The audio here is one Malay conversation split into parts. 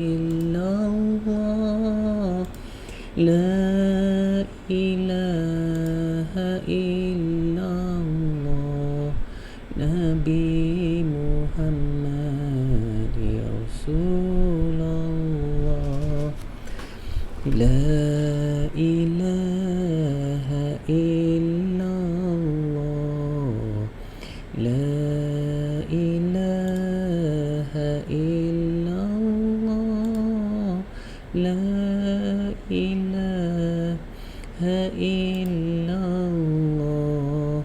illallah, la ilaha illallah, Nabi Muhammad ya Rasulullah, la ilaha illallah, la ilaha illallah, la ilaha illallah,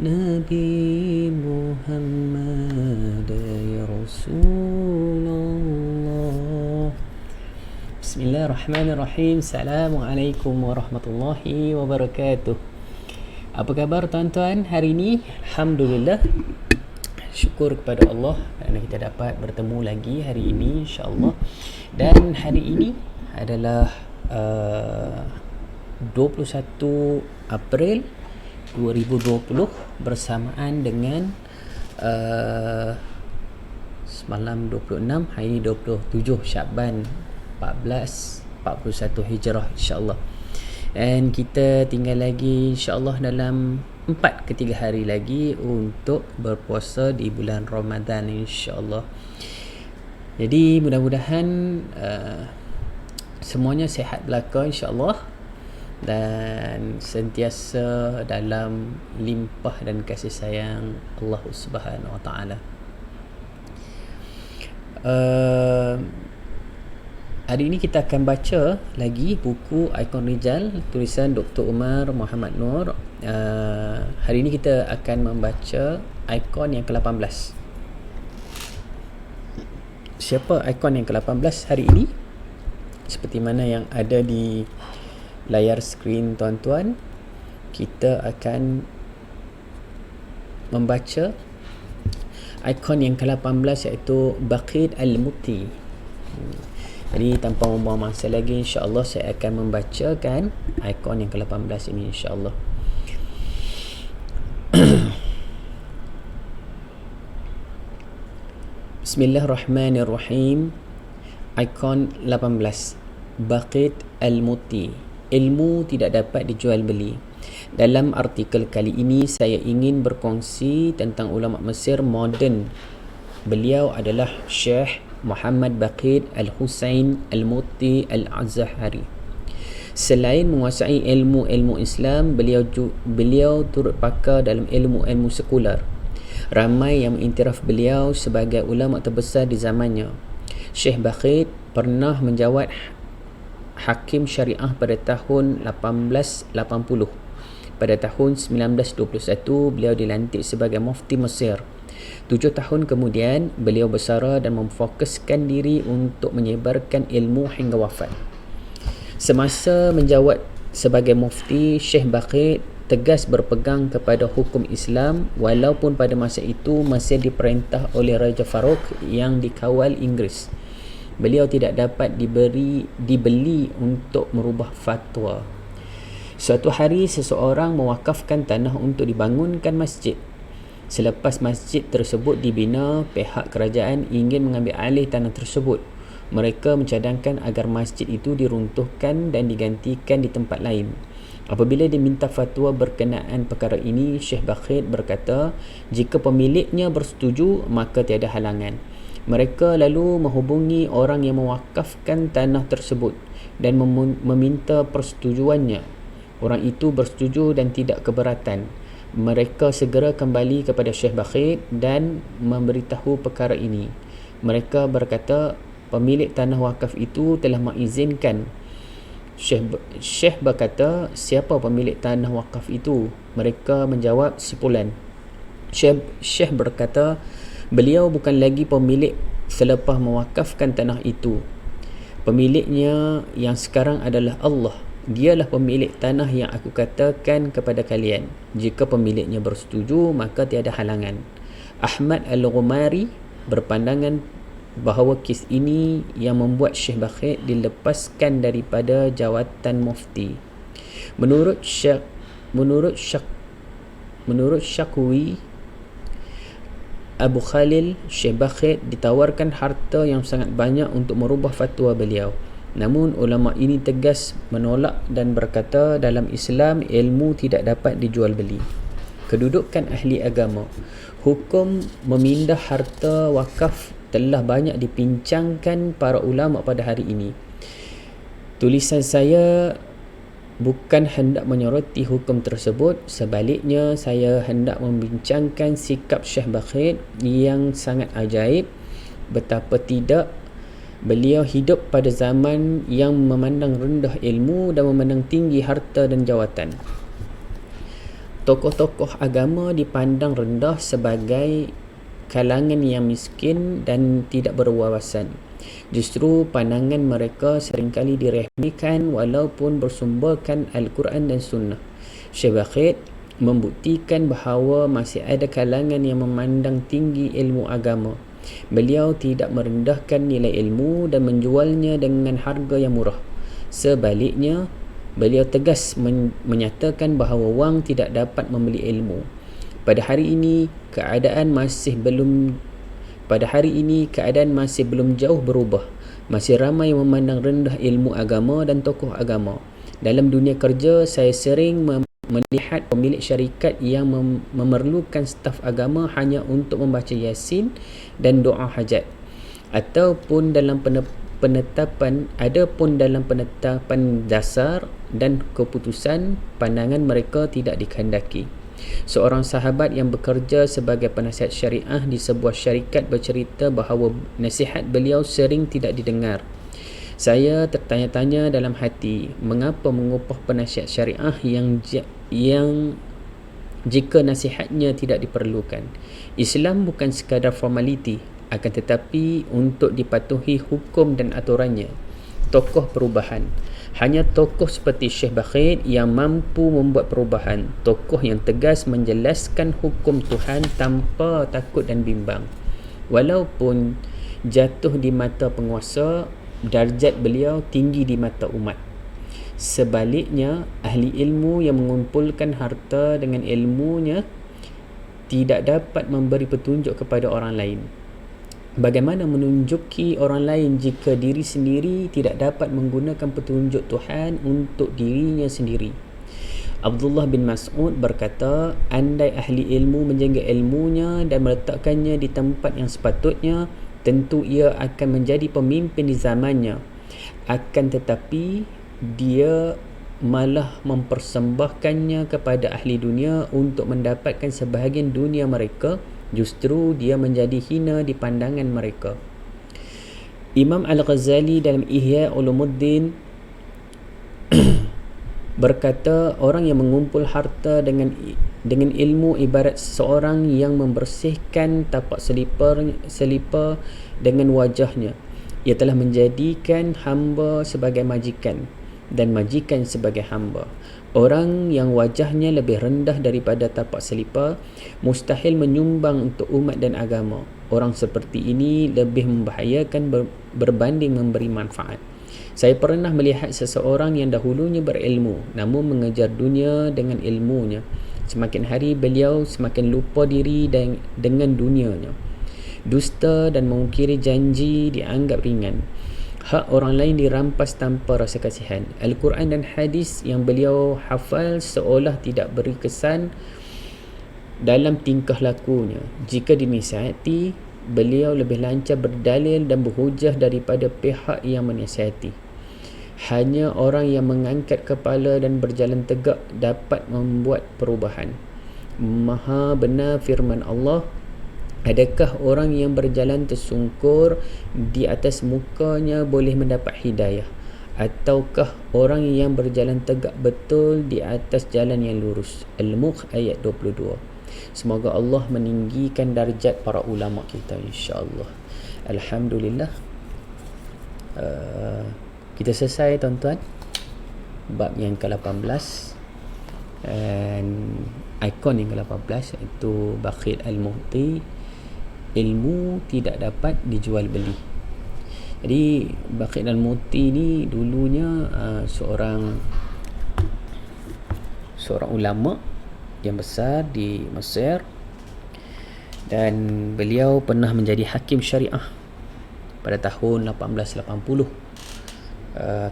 Nabi Muhammad ya Rasulullah. Bismillahirrahmanirrahim. Assalamualaikum warahmatullahi wabarakatuh. Apa khabar tuan-tuan hari ini? Alhamdulillah, syukur kepada Allah kerana kita dapat bertemu lagi hari ini insya-Allah. Dan hari ini adalah 21 April 2020 bersamaan dengan semalam 26, hari ini 27 Syakban 1441 Hijrah insya-Allah. Dan kita tinggal lagi insya-Allah dalam 4 ke 3 hari lagi untuk berpuasa di bulan Ramadan insya-Allah. Jadi mudah-mudahan semuanya sihat belaka insya-Allah dan sentiasa dalam limpah dan kasih sayang Allah Subhanahu Wa Taala. Hari ini kita akan baca lagi buku Ikon Rijal tulisan Dr. Umar Muhammad Nur. Hari ini kita akan membaca ikon yang ke-18. Siapa ikon yang ke-18 hari ini? Seperti mana yang ada di layar skrin tuan-tuan, kita akan membaca ikon yang ke-18 iaitu Baqid Al-Muti. Jadi tanpa membuang masa lagi, insya-Allah saya akan membacakan ikon yang ke-18 ini insya-Allah. Bismillahirrahmanirrahim. Ikon 18, Baqid Al-Muti. Ilmu tidak dapat dijual beli. Dalam artikel kali ini saya ingin berkongsi tentang ulama Mesir moden. Beliau adalah Syekh Muhammad Baqid Al-Husain Al-Muti Al-Azhari. Selain menguasai ilmu-ilmu Islam, beliau turut pakar dalam ilmu-ilmu sekular. Ramai yang mengiktiraf beliau sebagai ulama terbesar di zamannya. Syekh Baqid pernah menjawat hakim syariah pada tahun 1880. Pada tahun 1921, beliau dilantik sebagai mufti Mesir. 7 tahun kemudian, beliau bersara dan memfokuskan diri untuk menyebarkan ilmu hingga wafat. Semasa menjawat sebagai mufti, Syekh Baqid tegas berpegang kepada hukum Islam walaupun pada masa itu masih diperintah oleh Raja Farouk yang dikawal Inggeris. Beliau tidak dapat dibeli untuk merubah fatwa. Suatu hari seseorang mewakafkan tanah untuk dibangunkan masjid. Selepas masjid tersebut dibina, pihak kerajaan ingin mengambil alih tanah tersebut. Mereka mencadangkan agar masjid itu diruntuhkan dan digantikan di tempat lain. Apabila diminta fatwa berkenaan perkara ini, Syekh Baqid berkata, jika pemiliknya bersetuju, maka tiada halangan. Mereka lalu menghubungi orang yang mewakafkan tanah tersebut dan meminta persetujuannya. Orang itu bersetuju dan tidak keberatan. Mereka segera kembali kepada Syekh Baqid dan memberitahu perkara ini. Mereka berkata, pemilik tanah wakaf itu telah mengizinkan. Syekh berkata, siapa pemilik tanah wakaf itu? Mereka menjawab, si Fulan. Syekh berkata, beliau bukan lagi pemilik selepas mewakafkan tanah itu. Pemiliknya yang sekarang adalah Allah. Dialah pemilik tanah yang aku katakan kepada kalian. Jika pemiliknya bersetuju, maka tiada halangan. Ahmad Al-Ghumari berpandangan bahawa kes ini yang membuat Syekh Baqid dilepaskan daripada jawatan mufti. Menurut Syakwi, Abu Khalil Syekh Bakhit ditawarkan harta yang sangat banyak untuk merubah fatwa beliau. Namun ulama ini tegas menolak dan berkata dalam Islam ilmu tidak dapat dijual beli. Kedudukan ahli agama. Hukum memindah harta wakaf telah banyak dibincangkan para ulama pada hari ini. Tulisan saya bukan hendak menyoroti hukum tersebut, sebaliknya saya hendak membincangkan sikap Syekh Bakhit yang sangat ajaib. Betapa tidak beliau hidup pada zaman yang memandang rendah ilmu dan memandang tinggi harta dan jawatan. Tokoh-tokoh agama dipandang rendah sebagai kalangan yang miskin dan tidak berwawasan. Justru pandangan mereka seringkali diremehkan walaupun bersumberkan Al-Quran dan Sunnah. Syekh Bakhit membuktikan bahawa masih ada kalangan yang memandang tinggi ilmu agama. Beliau tidak merendahkan nilai ilmu dan menjualnya dengan harga yang murah. Sebaliknya, beliau tegas menyatakan bahawa wang tidak dapat membeli ilmu. Pada hari ini keadaan masih belum jauh berubah. Masih ramai yang memandang rendah ilmu agama dan tokoh agama. Dalam dunia kerja, saya sering melihat pemilik syarikat yang memerlukan staf agama hanya untuk membaca Yasin dan doa hajat. Adapun dalam penetapan dasar dan keputusan, pandangan mereka tidak dikehendaki. Seorang sahabat yang bekerja sebagai penasihat syariah di sebuah syarikat bercerita bahawa nasihat beliau sering tidak didengar. Saya tertanya-tanya dalam hati, mengapa mengupah penasihat syariah yang jika nasihatnya tidak diperlukan? Islam bukan sekadar formaliti, akan tetapi untuk dipatuhi hukum dan aturannya. Tokoh perubahan. Hanya tokoh seperti Syekh Bakhit yang mampu membuat perubahan. Tokoh yang tegas menjelaskan hukum Tuhan tanpa takut dan bimbang. Walaupun jatuh di mata penguasa, darjat beliau tinggi di mata umat. Sebaliknya, ahli ilmu yang mengumpulkan harta dengan ilmunya tidak dapat memberi petunjuk kepada orang lain. Bagaimana menunjuki orang lain jika diri sendiri tidak dapat menggunakan petunjuk Tuhan untuk dirinya sendiri? Abdullah bin Mas'ud berkata, andai ahli ilmu menjaga ilmunya dan meletakkannya di tempat yang sepatutnya, tentu ia akan menjadi pemimpin di zamannya. Akan tetapi dia malah mempersembahkannya kepada ahli dunia untuk mendapatkan sebahagian dunia mereka. Justru dia menjadi hina di pandangan mereka. Imam Al-Ghazali dalam Ihya Ulumuddin berkata, orang yang mengumpul harta dengan ilmu ibarat seorang yang membersihkan tapak selipar dengan wajahnya. Ia telah menjadikan hamba sebagai majikan dan majikan sebagai hamba. Orang yang wajahnya lebih rendah daripada tapak selipar mustahil menyumbang untuk umat dan agama. Orang seperti ini lebih membahayakan berbanding memberi manfaat. Saya pernah melihat seseorang yang dahulunya berilmu namun mengejar dunia dengan ilmunya. Semakin hari beliau semakin lupa diri dengan dunianya. Dusta dan mengukiri janji dianggap ringan. Hak orang lain dirampas tanpa rasa kasihan. Al-Quran dan hadis yang beliau hafal seolah tidak beri kesan dalam tingkah lakunya. Jika dinasihati, beliau lebih lancar berdalil dan berhujah daripada pihak yang menasihati. Hanya orang yang mengangkat kepala dan berjalan tegak dapat membuat perubahan. Maha benar firman Allah, adakah orang yang berjalan tersungkur di atas mukanya boleh mendapat hidayah? Ataukah orang yang berjalan tegak betul di atas jalan yang lurus? Al-Mulk ayat 22. Semoga Allah meninggikan darjat para ulama kita, insya-Allah. Alhamdulillah. Kita selesai tuan-tuan bab yang ke-18 dan ikon yang ke-18 iaitu Bakhit Al-Mu'ti, ilmu tidak dapat dijual beli. Jadi Bakhit Al-Mu'ti ni dulunya seorang ulama yang besar di Mesir. dan beliau pernah menjadi hakim syariah pada tahun 1880.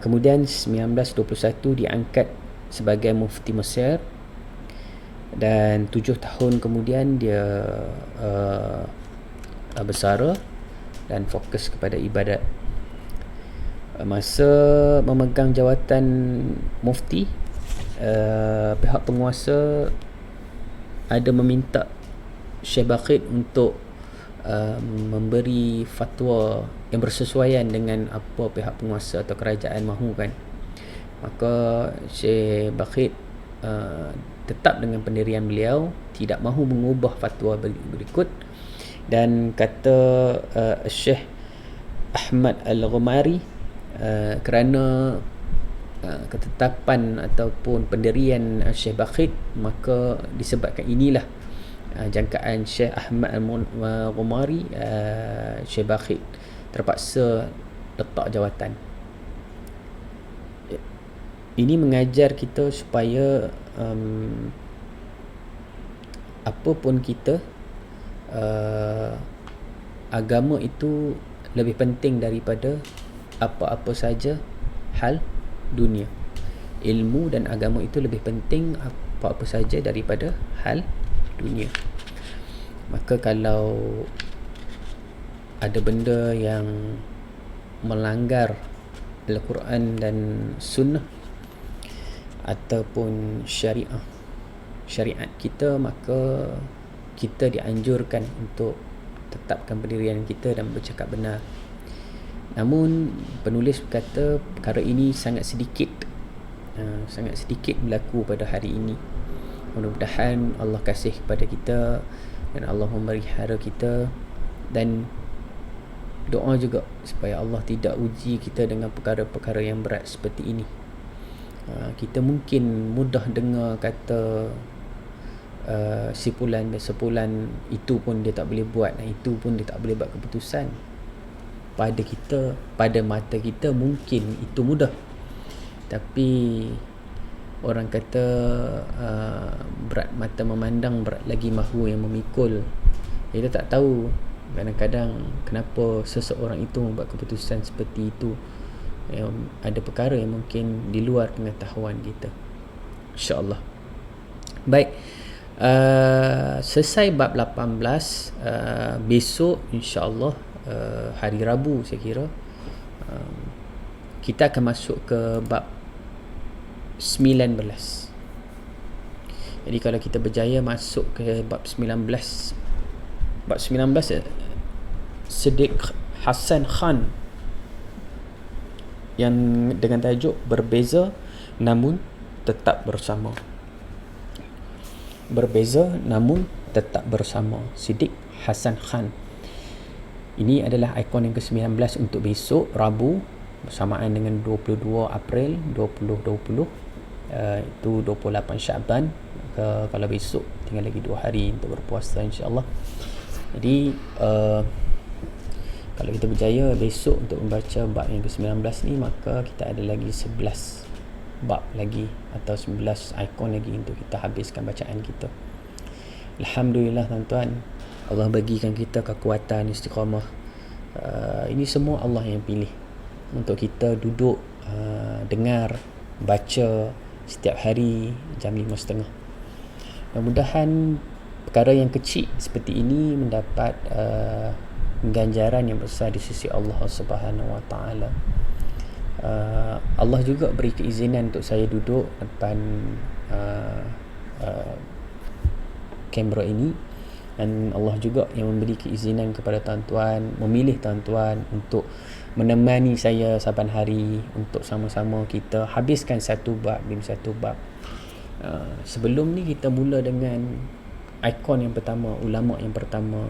Kemudian 1921 diangkat sebagai mufti Mesir, dan 7 tahun kemudian dia bersara dan fokus kepada ibadat. Masa memegang jawatan mufti, pihak penguasa ada meminta Syekh Baqit untuk memberi fatwa yang bersesuaian dengan apa pihak penguasa atau kerajaan mahukan. Maka Syekh Baqit tetap dengan pendirian beliau, tidak mahu mengubah fatwa berikut, dan kata Syekh Ahmad Al-Ghumari, kerana ketetapan ataupun pendirian Syekh Baqit, maka disebabkan inilah jangkaan Syekh Ahmad Al-Ghumari, Syekh Baqit terpaksa letak jawatan. Ini mengajar kita supaya apapun kita, agama itu lebih penting daripada apa-apa saja hal dunia. Ilmu dan agama itu lebih penting apa-apa saja daripada hal dunia. Maka kalau ada benda yang melanggar Al-Quran dan Sunnah ataupun syariat kita, maka kita dianjurkan untuk tetapkan pendirian kita dan bercakap benar. Namun penulis berkata perkara ini sangat sedikit berlaku pada hari ini. Mudah-mudahan Allah kasih kepada kita dan Allah memelihara kita, dan doa juga supaya Allah tidak uji kita dengan perkara-perkara yang berat seperti ini. Kita mungkin mudah dengar kata sipulan itu pun dia tak boleh buat, dan itu pun dia tak boleh buat keputusan. Pada mata kita mungkin itu mudah, tapi orang kata berat mata memandang, berat lagi mahu yang memikul. Kita tak tahu kadang-kadang kenapa seseorang itu membuat keputusan seperti itu. Ada perkara yang mungkin di luar pengetahuan kita, insya-Allah. Baik, selesai bab 18. Besok insya-Allah, hari Rabu saya kira, kita akan masuk ke bab 19. Jadi kalau kita berjaya masuk ke bab 19, Siddiq Hasan Khan, yang dengan tajuk Berbeza Namun Tetap Bersama. Berbeza namun tetap bersama, Siddiq Hasan Khan. Ini adalah ikon yang ke-19 untuk besok Rabu bersamaan dengan 22 April 2020. Itu 28 Syaban. Kalau besok tinggal lagi 2 hari untuk berpuasa, insya-Allah. Jadi kalau kita berjaya besok untuk membaca bab yang ke-19 ni, maka kita ada lagi 11 bab lagi atau 11 ikon lagi untuk kita habiskan bacaan kita. Alhamdulillah tuan-tuan, Allah bagikan kita kekuatan istiqamah. Ini semua Allah yang pilih untuk kita duduk, dengar, baca setiap hari jam 5.30. Mudah-mudahan perkara yang kecil seperti ini mendapat ganjaran yang besar di sisi Allah Subhanahu Wa Taala. Allah juga beri keizinan untuk saya duduk depan kamera ini, dan Allah juga yang memberi keizinan kepada tuan-tuan, memilih tuan-tuan untuk menemani saya saban hari untuk sama-sama kita habiskan satu bab demi satu bab. Sebelum ni kita mula dengan ikon yang pertama, ulama yang pertama,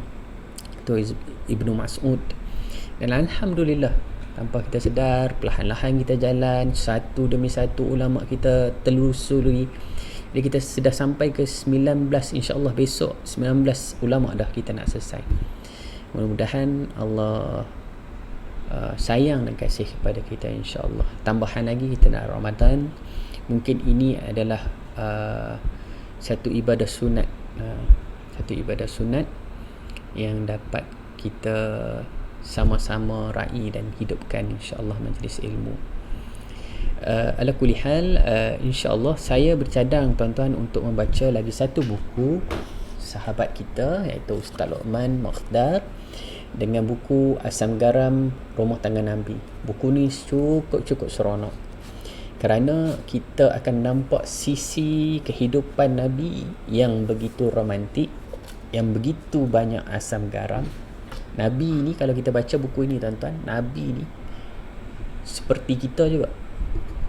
itu Ibnu Mas'ud, dan alhamdulillah tanpa kita sedar, perlahan-lahan kita jalan satu demi satu ulama kita telusuri. Jadi kita sudah sampai ke 19, insya-Allah besok 19 ulama dah kita nak selesai. Mudah-mudahan Allah sayang dan kasih kepada kita, insya-Allah. Tambahan lagi kita nak Ramadan. Mungkin ini adalah satu ibadah sunat yang dapat kita sama-sama raih dan hidupkan insya-Allah majlis ilmu. Ala kulli hal, insya-Allah saya bercadang tuan-tuan untuk membaca lagi satu buku sahabat kita iaitu Ustaz Luqman Mokhtar dengan buku Asam Garam Rumah Tangga Nabi. Buku ni cukup seronok kerana kita akan nampak sisi kehidupan Nabi yang begitu romantik, yang begitu banyak asam garam. Nabi ni kalau kita baca buku ini tuan-tuan, Nabi ni seperti kita juga.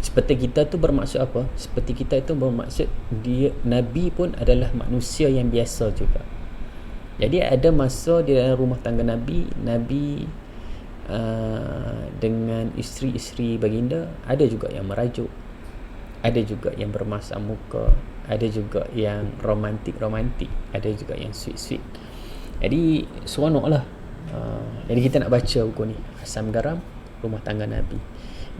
Seperti kita tu bermaksud apa? Seperti kita itu bermaksud dia, Nabi pun adalah manusia yang biasa juga. Jadi ada masa di dalam rumah tangga Nabi dengan isteri-isteri baginda ada juga yang merajuk, ada juga yang bermasam muka, ada juga yang romantik, ada juga yang sweet. Jadi seronoklah. Jadi kita nak baca buku ni, Asam Garam Rumah Tangga Nabi.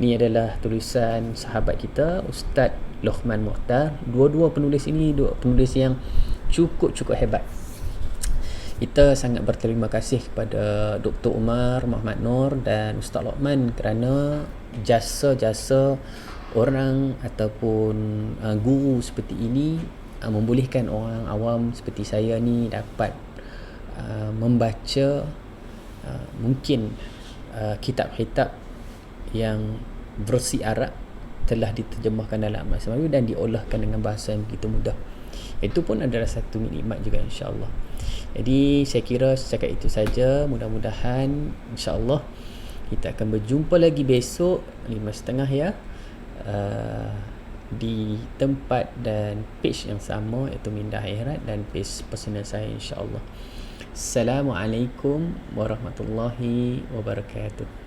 Ini adalah tulisan sahabat kita Ustaz Luqman Mokhtar. Dua-dua penulis ini dua penulis yang cukup hebat. Kita sangat berterima kasih kepada Dr. Umar Muhammad Nur dan Ustaz Luqman kerana jasa-jasa orang ataupun guru seperti ini membolehkan orang awam seperti saya ni dapat membaca mungkin kitab-kitab yang versi Arab telah diterjemahkan dalam bahasa Melayu dan diolahkan dengan bahasa yang begitu mudah. Itu pun adalah satu nikmat juga insya-Allah. Jadi saya kira setakat itu saja. Mudah-mudahan insya-Allah kita akan berjumpa lagi besok 5.30 ya, di tempat dan page yang sama iaitu Minda Akhirat dan page personal saya insya-Allah. Assalamualaikum warahmatullahi wabarakatuh.